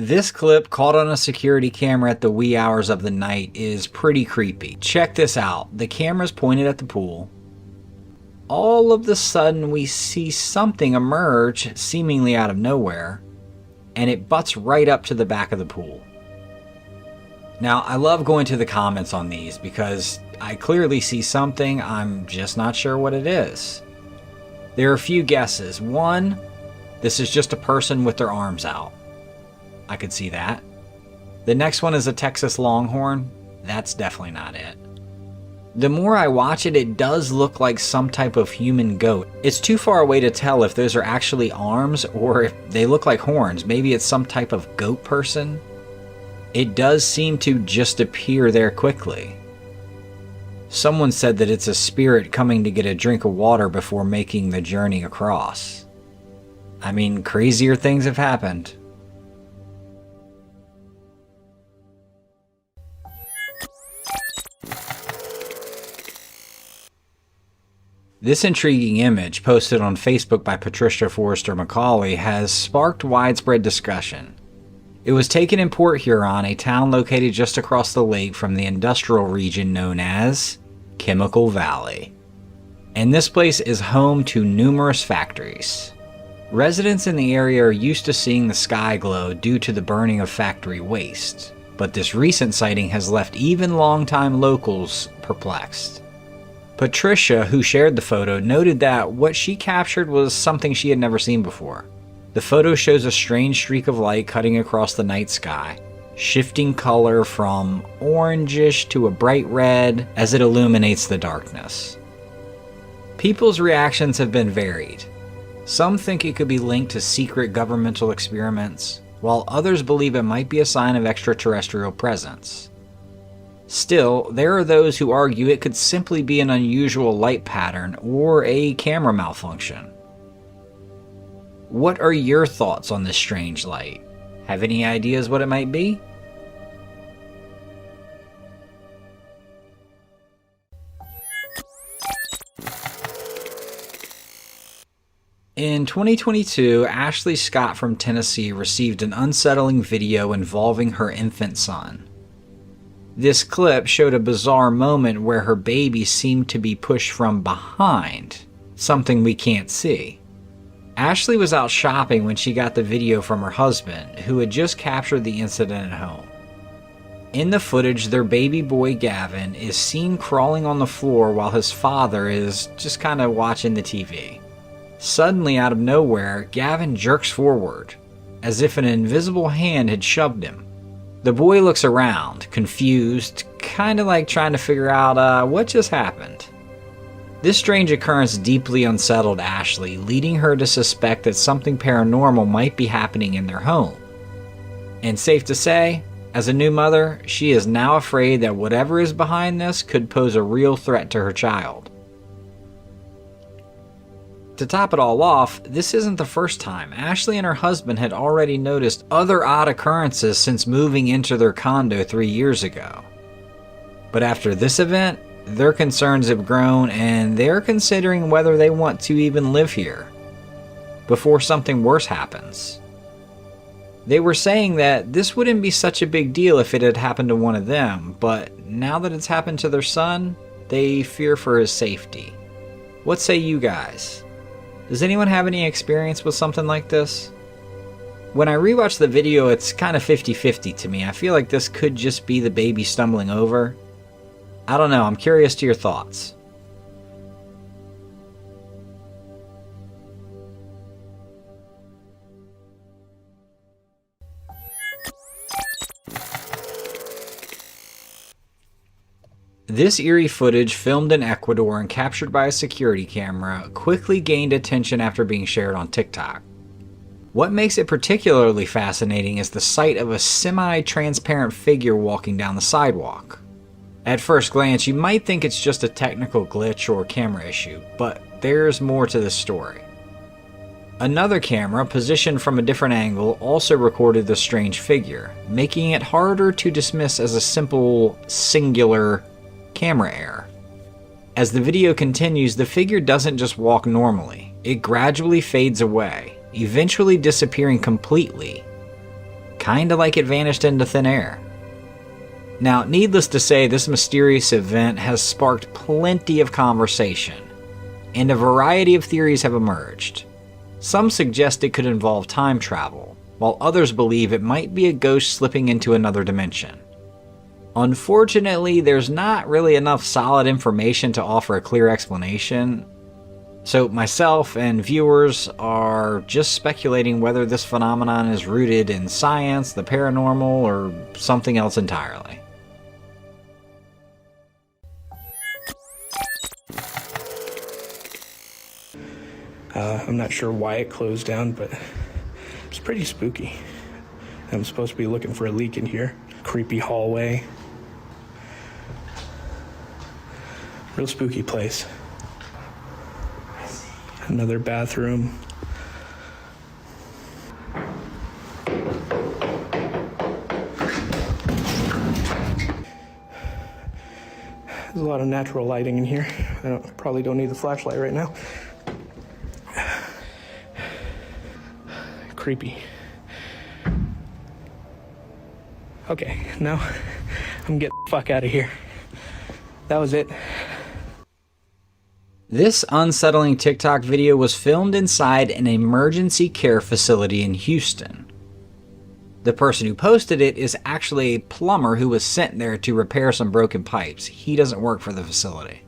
This clip, caught on a security camera at the wee hours of the night, is pretty creepy. Check this out. The camera's pointed at the pool. All of a sudden, we see something emerge, seemingly out of nowhere, and it butts right up to the back of the pool. Now, I love going to the comments on these because I clearly see something, I'm just not sure what it is. There are a few guesses. One, this is just a person with their arms out. I could see that. The next one is a Texas Longhorn. That's definitely not it. The more I watch it, it does look like some type of human goat. It's too far away to tell if those are actually arms or if they look like horns. Maybe it's some type of goat person. It does seem to just appear there quickly. Someone said that it's a spirit coming to get a drink of water before making the journey across. I mean, crazier things have happened. This intriguing image, posted on Facebook by Patricia Forrester Macaulay, has sparked widespread discussion. It was taken in Port Huron, a town located just across the lake from the industrial region known as Chemical Valley. And this place is home to numerous factories. Residents in the area are used to seeing the sky glow due to the burning of factory waste, but this recent sighting has left even longtime locals perplexed. Patricia, who shared the photo, noted that what she captured was something she had never seen before. The photo shows a strange streak of light cutting across the night sky, shifting color from orangish to a bright red as it illuminates the darkness. People's reactions have been varied. Some think it could be linked to secret governmental experiments, while others believe it might be a sign of extraterrestrial presence. Still, there are those who argue it could simply be an unusual light pattern or a camera malfunction. What are your thoughts on this strange light? Have any ideas what it might be? In 2022, Ashley Scott from Tennessee received an unsettling video involving her infant son. This clip showed a bizarre moment where her baby seemed to be pushed from behind, something we can't see. Ashley was out shopping when she got the video from her husband, who had just captured the incident at home. In the footage, their baby boy Gavin is seen crawling on the floor while his father is just kind of watching the TV. Suddenly, out of nowhere, Gavin jerks forward, as if an invisible hand had shoved him. The boy looks around, confused, kind of like trying to figure out what just happened. This strange occurrence deeply unsettled Ashley, leading her to suspect that something paranormal might be happening in their home. And safe to say, as a new mother, she is now afraid that whatever is behind this could pose a real threat to her child. To top it all off, this isn't the first time. Ashley and her husband had already noticed other odd occurrences since moving into their condo 3 years ago. But after this event, their concerns have grown and they're considering whether they want to even live here before something worse happens. They were saying that this wouldn't be such a big deal if it had happened to one of them, but now that it's happened to their son, they fear for his safety. What say you guys? Does anyone have any experience with something like this? When I rewatch the video, it's kind of 50-50 to me. I feel like this could just be the baby stumbling over. I don't know, I'm curious to your thoughts. This eerie footage, filmed in Ecuador and captured by a security camera, quickly gained attention after being shared on TikTok. What makes it particularly fascinating is the sight of a semi-transparent figure walking down the sidewalk. At first glance, you might think it's just a technical glitch or camera issue, but there's more to this story. Another camera, positioned from a different angle, also recorded the strange figure, making it harder to dismiss as a simple, singular camera error. As the video continues, the figure doesn't just walk normally. It gradually fades away, eventually disappearing completely. kinda like it vanished into thin air. Now, needless to say, this mysterious event has sparked plenty of conversation, and a variety of theories have emerged. Some suggest it could involve time travel, while others believe it might be a ghost slipping into another dimension. Unfortunately, there's not really enough solid information to offer a clear explanation, so myself and viewers are just speculating whether this phenomenon is rooted in science, the paranormal, or something else entirely. I'm not sure why it closed down, but it's pretty spooky. I'm supposed to be looking for a leak in here. Creepy hallway. Real spooky place. Another bathroom. There's a lot of natural lighting in here. I probably don't need the flashlight right now. Creepy. Okay, now I'm getting the fuck out of here. That was it. This unsettling TikTok video was filmed inside an emergency care facility in Houston. The person who posted it is actually a plumber who was sent there to repair some broken pipes. He doesn't work for the facility.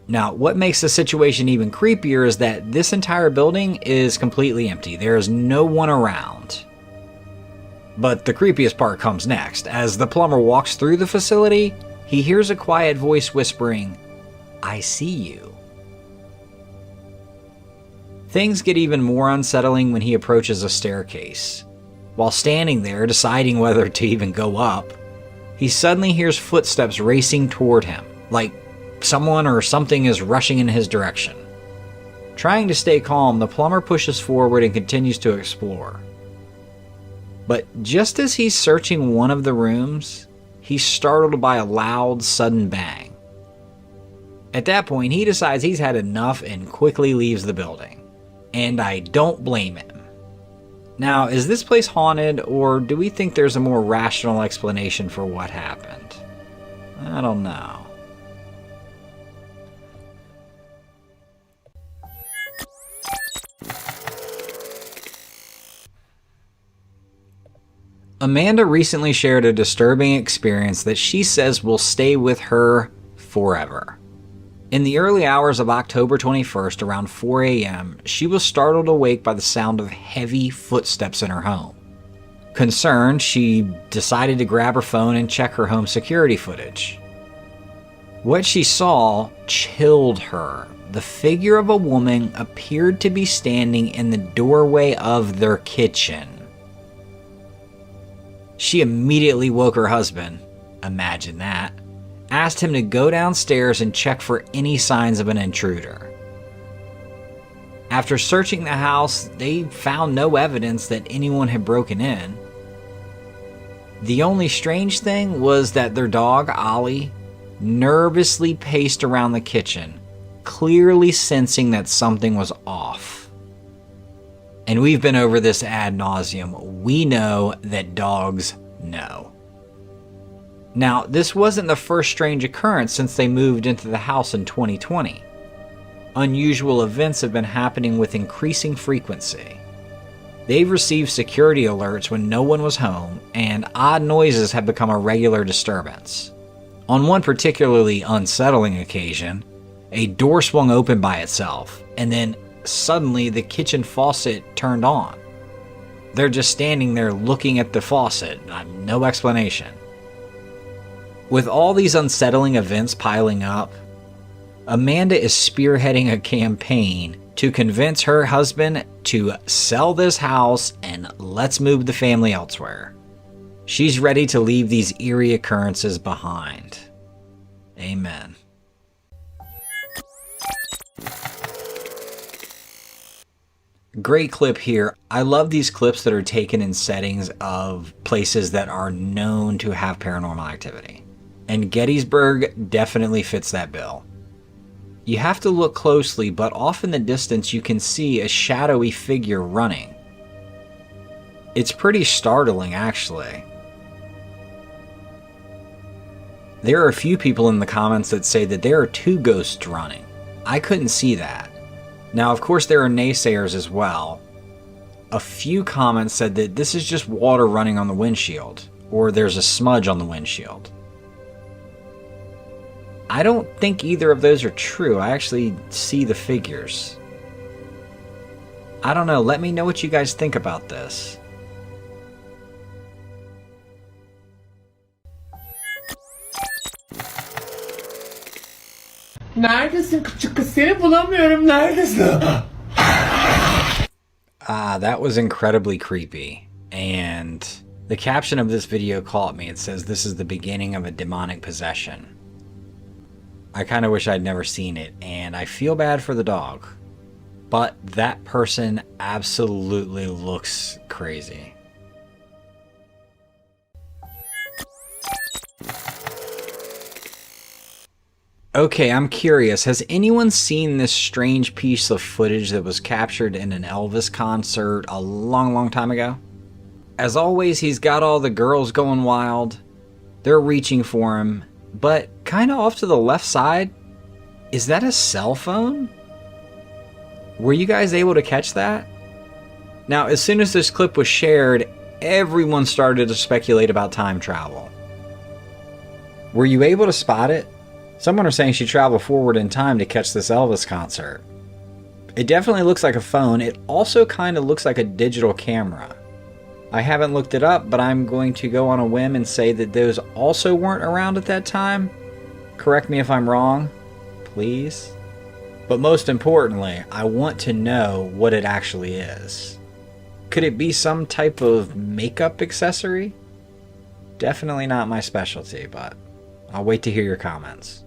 Now, what makes the situation even creepier is that this entire building is completely empty. There is no one around. But the creepiest part comes next. As the plumber walks through the facility, he hears a quiet voice whispering, "I see you." Things get even more unsettling when he approaches a staircase. While standing there, deciding whether to even go up, he suddenly hears footsteps racing toward him, like someone or something is rushing in his direction. Trying to stay calm, the plumber pushes forward and continues to explore. But just as he's searching one of the rooms, he's startled by a loud, sudden bang. At that point, he decides he's had enough and quickly leaves the building. And I don't blame him. Now, is this place haunted, or do we think there's a more rational explanation for what happened? I don't know. Amanda recently shared a disturbing experience that she says will stay with her forever. In the early hours of October 21st, around 4 a.m., she was startled awake by the sound of heavy footsteps in her home. Concerned, she decided to grab her phone and check her home security footage. What she saw chilled her. The figure of a woman appeared to be standing in the doorway of their kitchen. She immediately woke her husband, imagine that, asked him to go downstairs and check for any signs of an intruder. After searching the house, they found no evidence that anyone had broken in. The only strange thing was that their dog, Ollie, nervously paced around the kitchen, clearly sensing that something was off. And we've been over this ad nauseum. We know that dogs know. Now, this wasn't the first strange occurrence since they moved into the house in 2020. Unusual events have been happening with increasing frequency. They've received security alerts when no one was home, and odd noises have become a regular disturbance. On one particularly unsettling occasion, a door swung open by itself, and then suddenly the kitchen faucet turned on. They're just standing there looking at the faucet, no explanation. With all these unsettling events piling up, Amanda is spearheading a campaign to convince her husband to sell this house and let's move the family elsewhere. She's ready to leave these eerie occurrences behind. Amen. Great clip here. I love these clips that are taken in settings of places that are known to have paranormal activity. And Gettysburg definitely fits that bill. You have to look closely, but off in the distance you can see a shadowy figure running. It's pretty startling, actually. There are a few people in the comments that say that there are 2 ghosts running. I couldn't see that. Now, of course, there are naysayers as well. A few comments said that this is just water running on the windshield, or there's a smudge on the windshield. I don't think either of those are true. I actually see the figures. I don't know. Let me know what you guys think about this. Neredesin? Seni bulamıyorum. Neredesin? That was incredibly creepy. And the caption of this video caught me. It says, "This is the beginning of a demonic possession." I kind of wish I'd never seen it, and I feel bad for the dog. But that person absolutely looks crazy. Okay, I'm curious. Has anyone seen this strange piece of footage that was captured in an Elvis concert a long time ago? As always, he's got all the girls going wild. They're reaching for him. But kind of off to the left side, is that a cell phone? Were you guys able to catch that? Now, as soon as this clip was shared, everyone started to speculate about time travel. Were you able to spot it? Someone was saying she traveled forward in time to catch this Elvis concert. It definitely looks like a phone. It also kind of looks like a digital camera. I haven't looked it up, but I'm going to go on a whim and say that those also weren't around at that time. Correct me if I'm wrong, please. But most importantly, I want to know what it actually is. Could it be some type of makeup accessory? Definitely not my specialty, but I'll wait to hear your comments.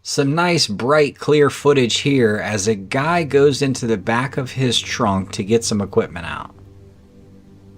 Some nice bright clear footage here as a guy goes into the back of his trunk to get some equipment out.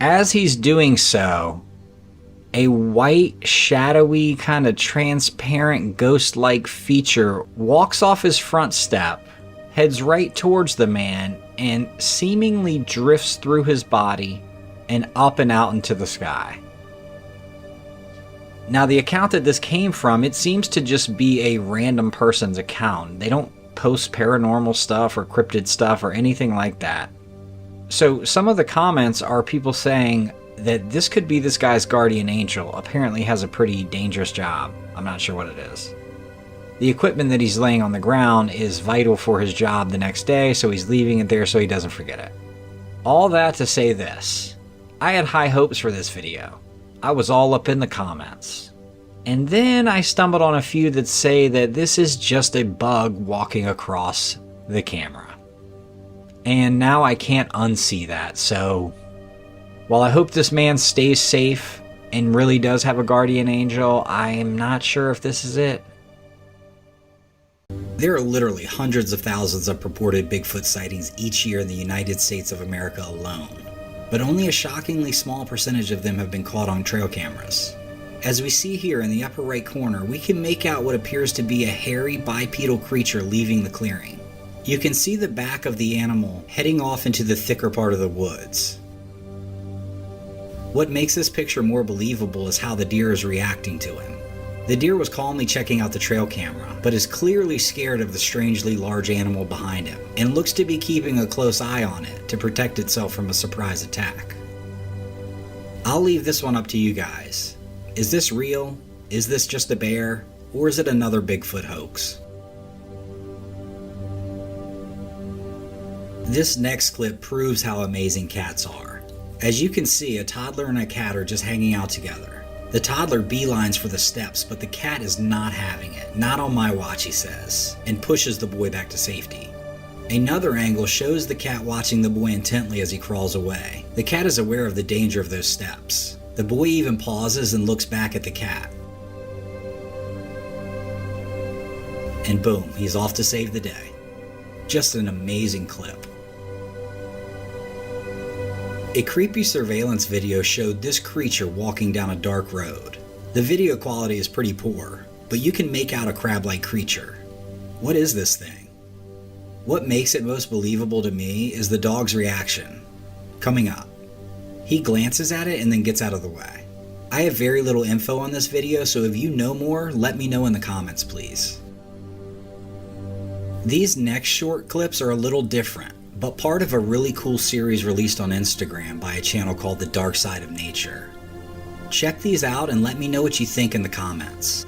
As he's doing so, a white, shadowy, kind of transparent ghost-like feature walks off his front step, heads right towards the man, and seemingly drifts through his body and up and out into the sky. Now, the account that this came from, it seems to just be a random person's account. They don't post paranormal stuff or cryptid stuff or anything like that. So some of the comments are people saying that this could be this guy's guardian angel. Apparently has a pretty dangerous job. I'm not sure what it is. The equipment that he's laying on the ground is vital for his job the next day, so he's leaving it there so he doesn't forget it. All that to say this. I had high hopes for this video. I was all up in the comments. And then I stumbled on a few that say that this is just a bug walking across the camera. And now I can't unsee that, so while I hope this man stays safe and really does have a guardian angel, I am not sure if this is it. There are literally hundreds of thousands of purported Bigfoot sightings each year in the United States of America alone. But only a shockingly small percentage of them have been caught on trail cameras. As we see here in the upper right corner, we can make out what appears to be a hairy bipedal creature leaving the clearing. You can see the back of the animal heading off into the thicker part of the woods. What makes this picture more believable is how the deer is reacting to him. The deer was calmly checking out the trail camera, but is clearly scared of the strangely large animal behind him, and looks to be keeping a close eye on it to protect itself from a surprise attack. I'll leave this one up to you guys. Is this real? Is this just a bear? Or is it another Bigfoot hoax? This next clip proves how amazing cats are. As you can see, a toddler and a cat are just hanging out together. The toddler beelines for the steps, but the cat is not having it. Not on my watch, he says, and pushes the boy back to safety. Another angle shows the cat watching the boy intently as he crawls away. The cat is aware of the danger of those steps. The boy even pauses and looks back at the cat. And boom, he's off to save the day. Just an amazing clip. A creepy surveillance video showed this creature walking down a dark road. The video quality is pretty poor, but you can make out a crab-like creature. What is this thing? What makes it most believable to me is the dog's reaction. Coming up. He glances at it and then gets out of the way. I have very little info on this video, so if you know more, let me know in the comments, please. These next short clips are a little different, but part of a really cool series released on Instagram by a channel called The Dark Side of Nature. Check these out and let me know what you think in the comments.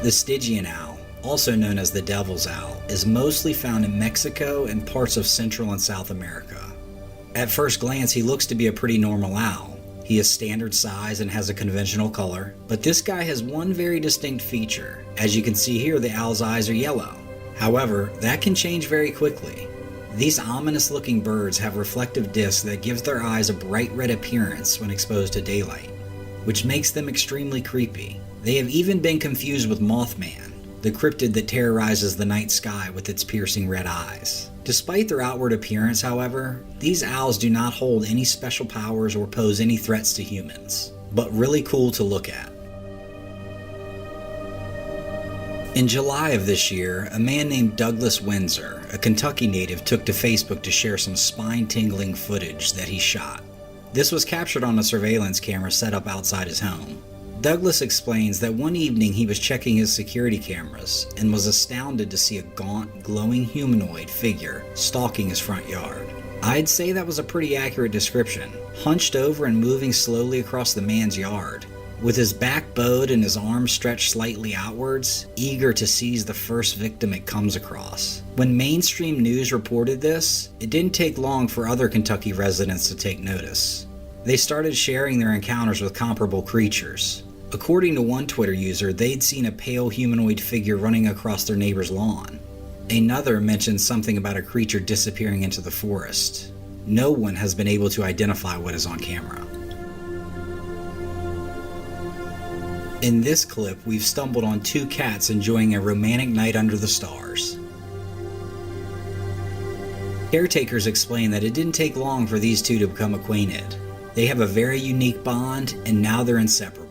The Stygian owl, also known as the devil's owl, is mostly found in Mexico and parts of Central and South America. At first glance, he looks to be a pretty normal owl. He is standard size and has a conventional color, but this guy has one very distinct feature. As you can see here, the owl's eyes are yellow. However, that can change very quickly. These ominous looking birds have reflective discs that gives their eyes a bright red appearance when exposed to daylight, which makes them extremely creepy. They have even been confused with Mothman, the cryptid that terrorizes the night sky with its piercing red eyes. Despite their outward appearance, however, these owls do not hold any special powers or pose any threats to humans, but really cool to look at. In July of this year, a man named Douglas Windsor, a Kentucky native, took to Facebook to share some spine-tingling footage that he shot. This was captured on a surveillance camera set up outside his home. Douglas explains that one evening he was checking his security cameras and was astounded to see a gaunt, glowing humanoid figure stalking his front yard. I'd say that was a pretty accurate description, hunched over and moving slowly across the man's yard, with his back bowed and his arms stretched slightly outwards, eager to seize the first victim it comes across. When mainstream news reported this, it didn't take long for other Kentucky residents to take notice. They started sharing their encounters with comparable creatures. According to one Twitter user, they'd seen a pale humanoid figure running across their neighbor's lawn. Another mentioned something about a creature disappearing into the forest. No one has been able to identify what is on camera. In this clip, we've stumbled on two cats enjoying a romantic night under the stars. Caretakers explain that it didn't take long for these two to become acquainted. They have a very unique bond, and now they're inseparable.